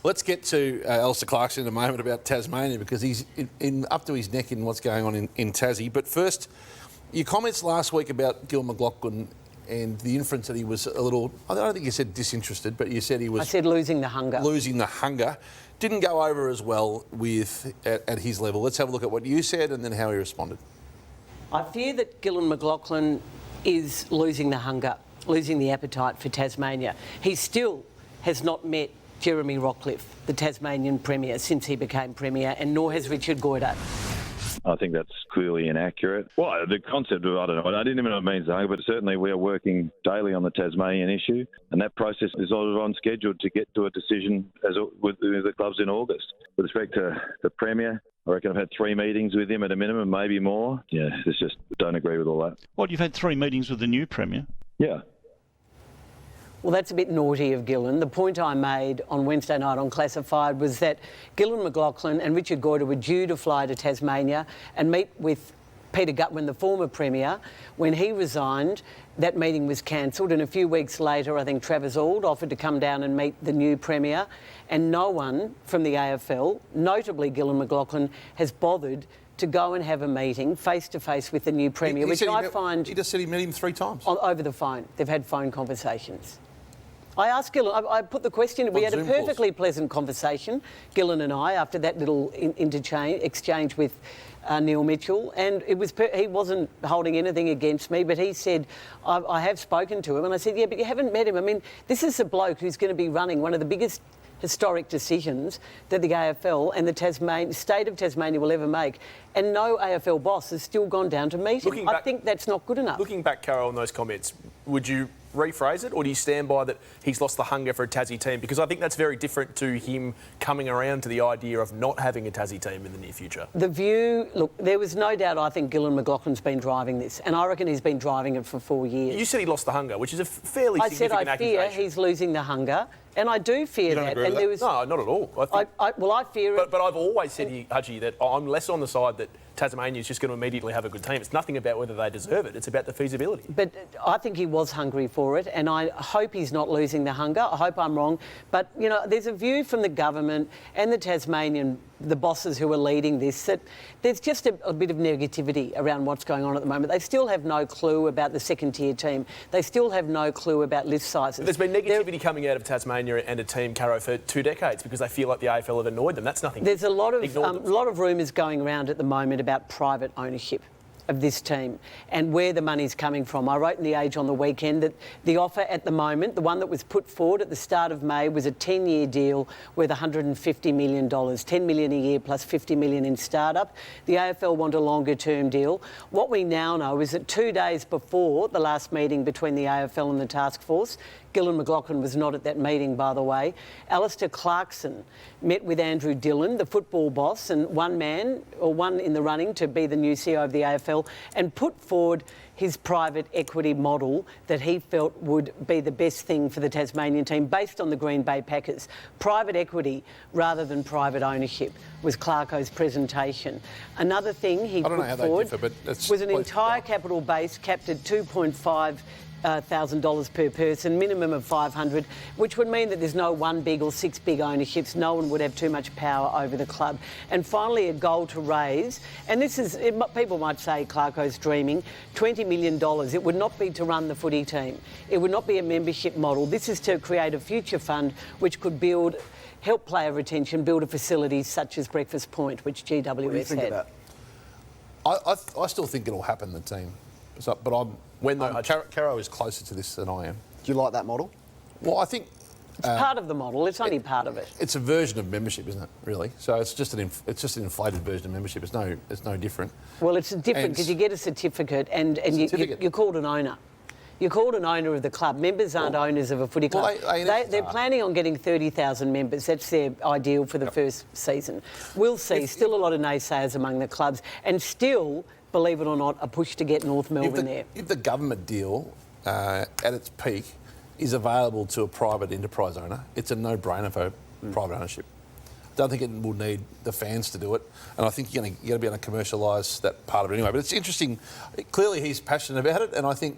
Let's get to Alastair Clarkson in a moment about Tasmania, because he's up to his neck in what's going on in Tassie. But first, your comments last week about Gil McLachlan and the inference that he was a little, I don't think you said disinterested, but you said he was... I said losing the hunger. Losing the hunger. Didn't go over as well at his level. Let's have a look at what you said and then how he responded. I fear that Gil McLachlan is losing the hunger, losing the appetite for Tasmania. He still has not met Jeremy Rockliff, the Tasmanian Premier, since he became Premier, and nor has Richard Goyder. I think that's clearly inaccurate. Well, the concept of, I don't know, I didn't even know what it means, but certainly we are working daily on the Tasmanian issue, and that process is on schedule to get to a decision with the clubs in August. With respect to the Premier, I reckon I've had 3 meetings with him at a minimum, maybe more. Yeah, it's just, don't agree with all that. Well, you've had 3 meetings with the new Premier? Yeah. Well, that's a bit naughty of Gillan. The point I made on Wednesday night on Classified was that Gillan McLachlan and Richard Goyder were due to fly to Tasmania and meet with Peter Gutwin, the former Premier. When he resigned, that meeting was cancelled, and a few weeks later, I think Travis Auld offered to come down and meet the new Premier, and no one from the AFL, notably Gillan McLachlan, has bothered to go and have a meeting face-to-face with the new Premier, which I find... He just said he met him 3 times. Over the phone. They've had phone conversations. I asked Gillan, I put the question, we had a perfectly pleasant conversation, Gillan and I, after that little exchange with Neil Mitchell, and it was he wasn't holding anything against me, but he said, I have spoken to him, and I said, yeah, but you haven't met him. I mean, this is a bloke who's going to be running one of the biggest historic decisions that the AFL and the state of Tasmania will ever make, and no AFL boss has still gone down to meet him. I think that's not good enough. Looking back, Caro, on those comments, would you rephrase it, or do you stand by that he's lost the hunger for a Tassie team? Because I think that's very different to him coming around to the idea of not having a Tassie team in the near future. The view, look, there was no doubt I think Gillan McLachlan's been driving this, and I reckon he's been driving it for 4 years. You said he lost the hunger, which is a fairly significant accusation. I said I fear he's losing the hunger, and I do fear that. And there was no, not at all. I fear it. But I've always said, Hudgie, that I'm less on the side that Tasmania is just going to immediately have a good team. It's nothing about whether they deserve it. It's about the feasibility. But I think he was hungry for it, and I hope he's not losing the hunger. I hope I'm wrong. But, you know, there's a view from the government and the Tasmanian, the bosses who are leading this, that there's just a bit of negativity around what's going on at the moment. They still have no clue about the second-tier team. They still have no clue about list sizes. There's been negativity coming out of Tasmania and a team, Caro, for 2 decades because they feel like the AFL have annoyed them. That's nothing. There's a lot of rumours going around at the moment about private ownership of this team and where the money's coming from. I wrote in The Age on the weekend that the offer at the moment, the one that was put forward at the start of May, was a 10-year deal worth $150 million, $10 million a year plus $50 million in startup. The AFL want a longer-term deal. What we now know is that 2 days before the last meeting between the AFL and the task force, Gillan McLachlan was not at that meeting, by the way, Alastair Clarkson met with Andrew Dillon, the football boss, and one in the running to be the new CEO of the AFL, and put forward his private equity model that he felt would be the best thing for the Tasmanian team based on the Green Bay Packers. Private equity rather than private ownership was Clarko's presentation. Another thing he put forward was an entire capital base capped at $2,500 per person, minimum of $500, which would mean that there's no 1 big or 6 big ownerships. No one would have too much power over the club. And finally, a goal to raise, and this is, people might say Clarko's dreaming, $20 million. It would not be to run the footy team. It would not be a membership model. This is to create a future fund which could help player retention, build a facility such as Breakfast Point, which GWS had. I still think it'll happen, the team. But Caro is closer to this than I am. Do you like that model? Well, I think it's part of the model. It's only part of it. It's a version of membership, isn't it? Really. So it's just an inflated version of membership. It's no different. Well, it's different because you get a certificate and you're called an owner. You're called an owner of the club. Members aren't owners of a footy club. They're planning on getting 30,000 members. That's their ideal for the first season. We'll see. Still a lot of naysayers among the clubs, and still, believe it or not, a push to get North Melbourne there. If the government deal at its peak is available to a private enterprise owner, it's a no-brainer for private ownership. I don't think it will need the fans to do it, and I think you're going to be able to commercialise that part of it anyway. But it's interesting. Clearly, he's passionate about it, and I think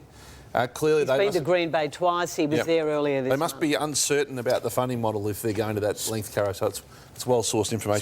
Clearly, He's been to Green Bay twice. He was there earlier this month. They must be uncertain about the funding model if they're going to that length, Caro, so it's well-sourced information.